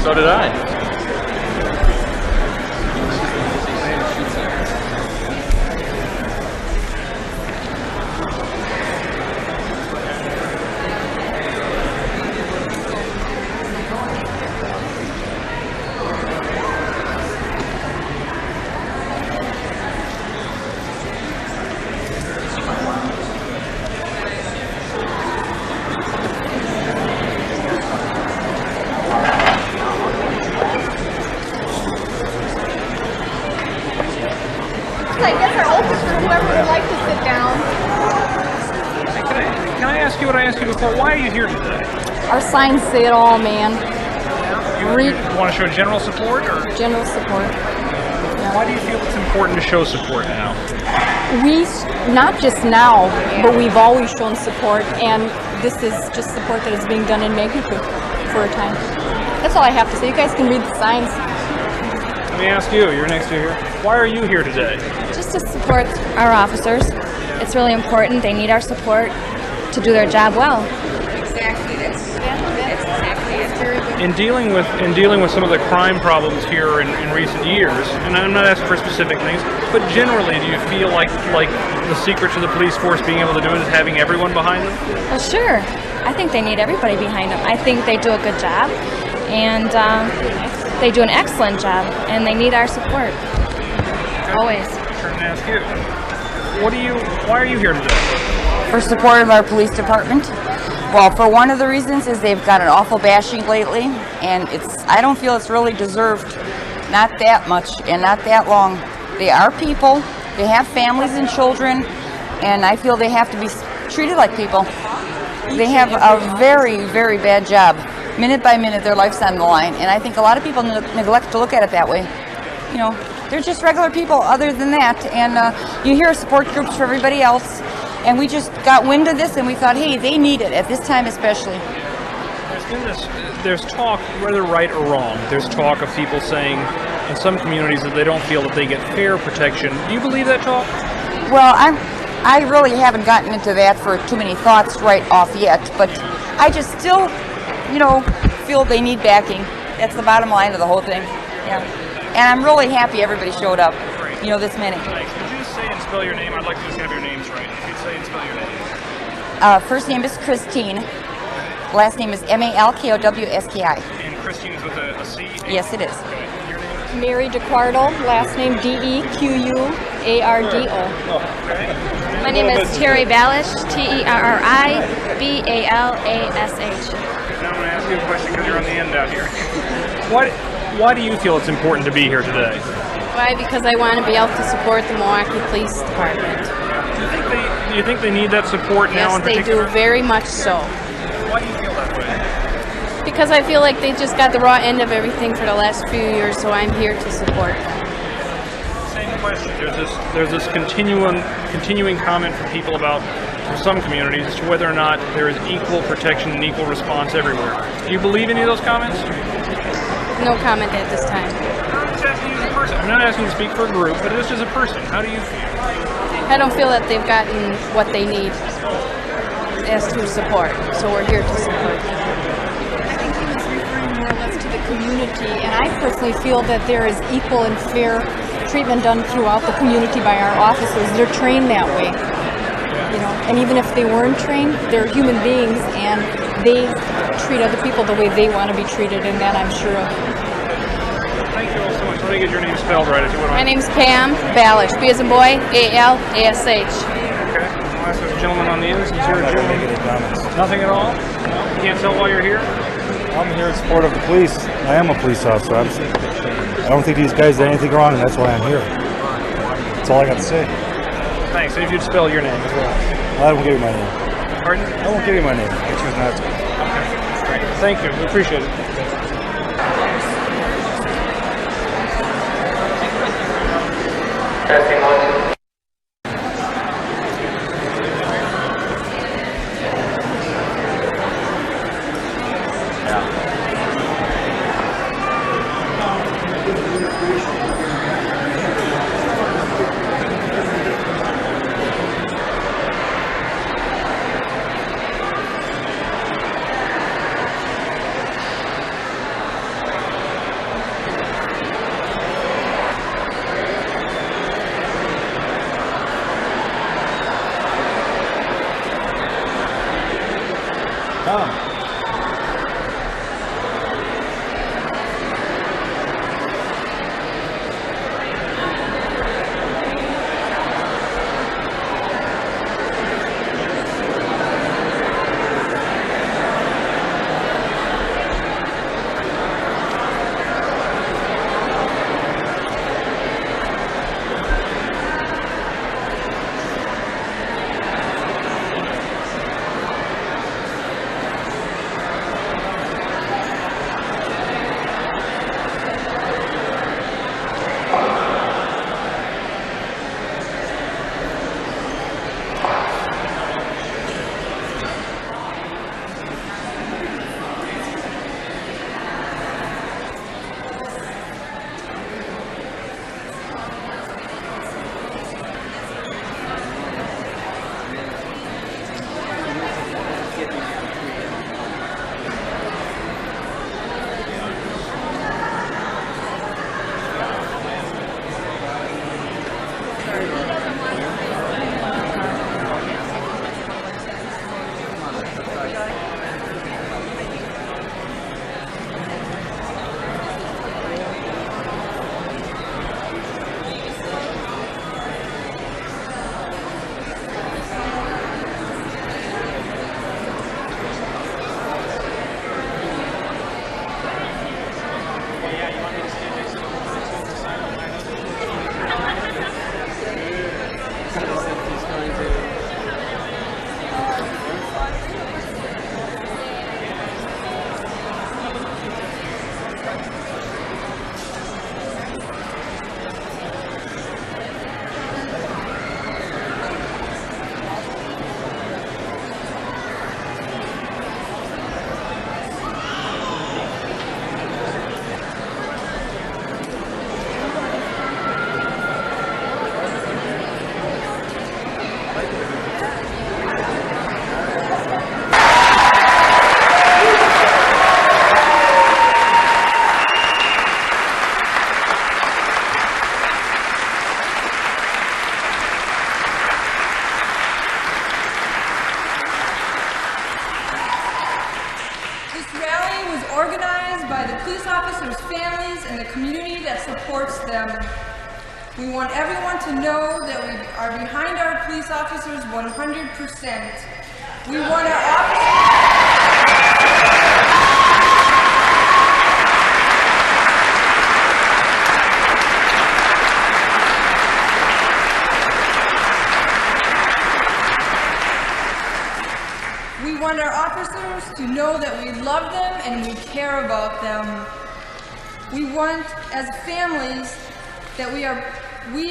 So did I. I guess are open for whoever would like to sit down. Can I ask you what I asked you before? Why are you here today? Our signs say it all, man. You want to show general support? Or? General support. Yeah. Why do you feel it's important to show support now? We, not just now, but we've always shown support, and this is just support that is being done in magnitude for a time. That's all I have to say. You guys can read the signs. Let me ask you, you're next to here. Why are you here today? Just to support our officers. It's really important. They need our support to do their job well. Exactly. That's exactly it. Very good. In dealing with some of the crime problems here in recent years, and I'm not asking for specific things, but generally, do you feel like the secret to the police force being able to do it is having everyone behind them? Well, sure. I think they need everybody behind them. I think they do a good job, and they do an excellent job, and they need our support. Always. Turn and ask you. Why are you here today? For support of our police department. Well, for one of the reasons is they've got an awful bashing lately, and I don't feel it's really deserved. Not that much and not that long. They are people, they have families and children, and I feel they have to be treated like people. They have a very, very bad job. Minute by minute, their life's on the line, and I think a lot of people neglect to look at it that way. You know, they're just regular people other than that, and you hear support groups for everybody else, and we just got wind of this, and we thought, hey, they need it at this time especially. There's talk, whether right or wrong, there's talk of people saying in some communities that they don't feel that they get fair protection. Do you believe that talk? Well, I really haven't gotten into that for too many thoughts right off yet, but I just still, feel they need backing. That's the bottom line of the whole thing. Yeah. And I'm really happy everybody showed up. This many. Thanks. Could you just say and spell your name? I'd like to just have your names right. If you'd say and spell your name. First name is Christine. Last name is Malkowski. And Christine is with a C? Yes, it is. Okay. Your name? Mary DeQuardo, last name DeQuardo. Okay. My name is Terry Balish, Terribalash. Now I'm going to ask you a question because you're on the end out here. Why do you feel it's important to be here today? Why? Because I want to be able to support the Milwaukee Police Department. Do you think they need that support now in Yes, they particular? do, very much so. Why do you feel that way? Because I feel like they just got the raw end of everything for the last few years, so I'm here to support them. Same question. There's this continuing comment from people from some communities as to whether or not there is equal protection and equal response everywhere. Do you believe any of those comments? No comment at this time. I'm just asking you as a person. I'm not asking you to speak for a group, but just as a person, how do you feel? I don't feel that they've gotten what they need as to support, so we're here to support them. I think he was referring more or less to the community, and I personally feel that there is equal and fair treatment done throughout the community by our officers. They're trained that way, and even if they weren't trained, they're human beings, and they treat other people the way they want to be treated, and that I'm sure of. Thank you all so much. Let me get your name spelled right if you would. My name's Pam Balish, B as in boy, A-L-A-S-H. Okay. I'll ask this gentleman on the end. Since you're a gentleman. Nothing at all? No? You can't tell why you're here? I'm here in support of the police. I am a police officer. I don't think these guys did anything wrong, and that's why I'm here. That's all I got to say. Thanks. And if you'd spell your name as well. I won't give you my name. Pardon? I won't give you my name. I choose not to. Okay. Great. Thank you. We appreciate it. Testing 1, 2. This rally was organized by the police officers' families and the community that supports them. We want everyone to know that we are behind our police officers 100%. We want our officers to know that we love them and we care about them. We want, as families, that we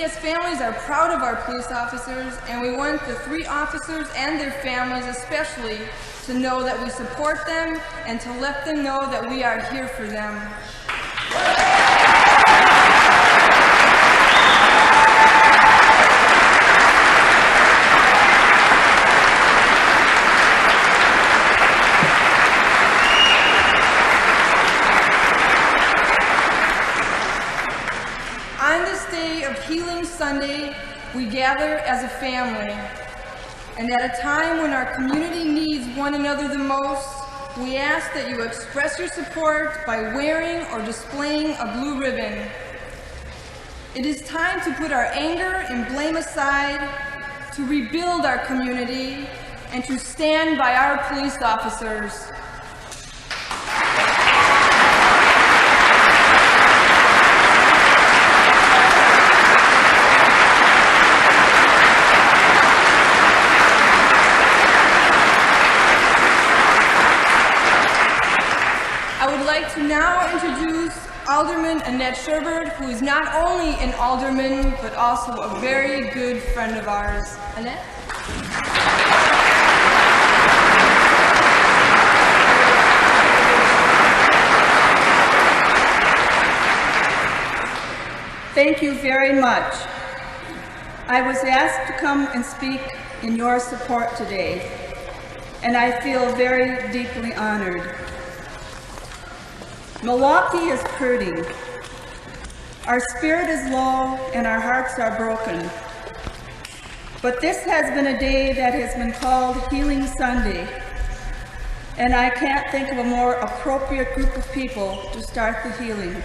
as families are proud of our police officers, and we want the 3 officers and their families especially to know that we support them and to let them know that we are here for them. Healing Sunday, we gather as a family, and at a time when our community needs one another the most, we ask that you express your support by wearing or displaying a blue ribbon. It is time to put our anger and blame aside, to rebuild our community, and to stand by our police officers. To now introduce Alderman Annette Sherbert, who is not only an alderman, but also a very good friend of ours. Annette? Thank you very much. I was asked to come and speak in your support today, and I feel very deeply honored. Milwaukee is hurting. Our spirit is low and our hearts are broken. But this has been a day that has been called Healing Sunday, and I can't think of a more appropriate group of people to start the healing.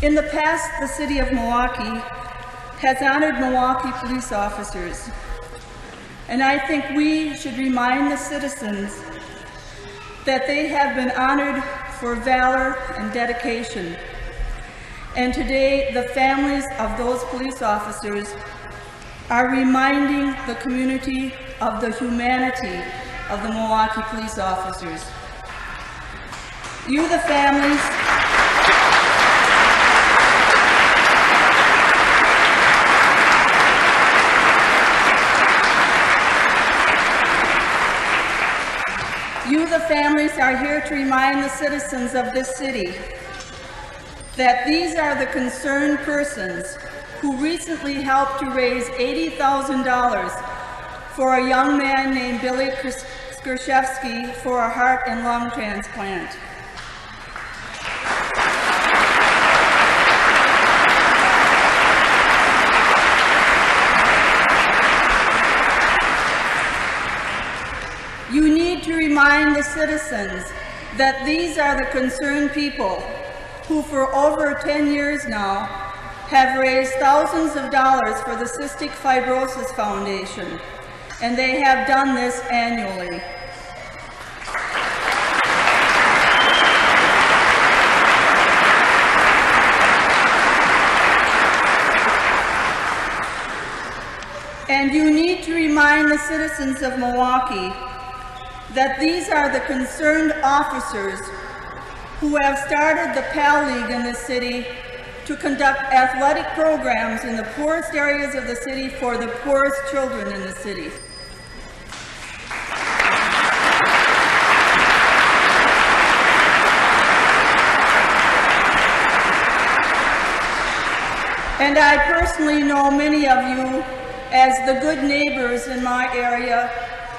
In the past, the city of Milwaukee has honored Milwaukee police officers, and I think we should remind the citizens that they have been honored for valor and dedication. And today, the families of those police officers are reminding the community of the humanity of the Milwaukee police officers. You, the families, are here to remind the citizens of this city that these are the concerned persons who recently helped to raise $80,000 for a young man named Billy Skrzyszewski for a heart and lung transplant. You need to remind the citizens that these are the concerned people who for over 10 years now have raised thousands of dollars for the Cystic Fibrosis Foundation, and they have done this annually. And you need to remind the citizens of Milwaukee that these are the concerned officers who have started the PAL League in the city to conduct athletic programs in the poorest areas of the city for the poorest children in the city. And I personally know many of you as the good neighbors in my area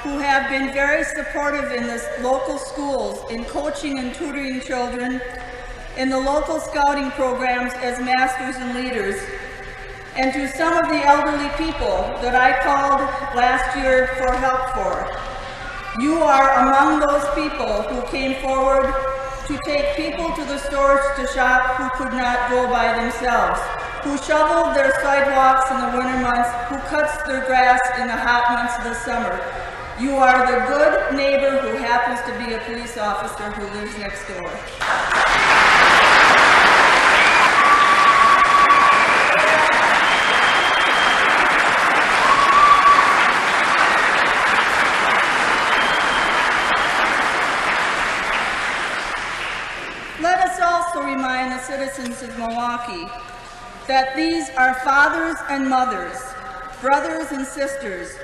who have been very supportive in the local schools in coaching and tutoring children, in the local scouting programs as masters and leaders, and to some of the elderly people that I called last year for help for. You are among those came forward to take people to the stores to shop who could not go by themselves, who shoveled their sidewalks in the winter months, who cuts their grass in the hot months of the summer. You are the good neighbor who happens to be a police officer who lives next door. Let us also remind the citizens of Milwaukee that these are fathers and mothers, brothers and sisters,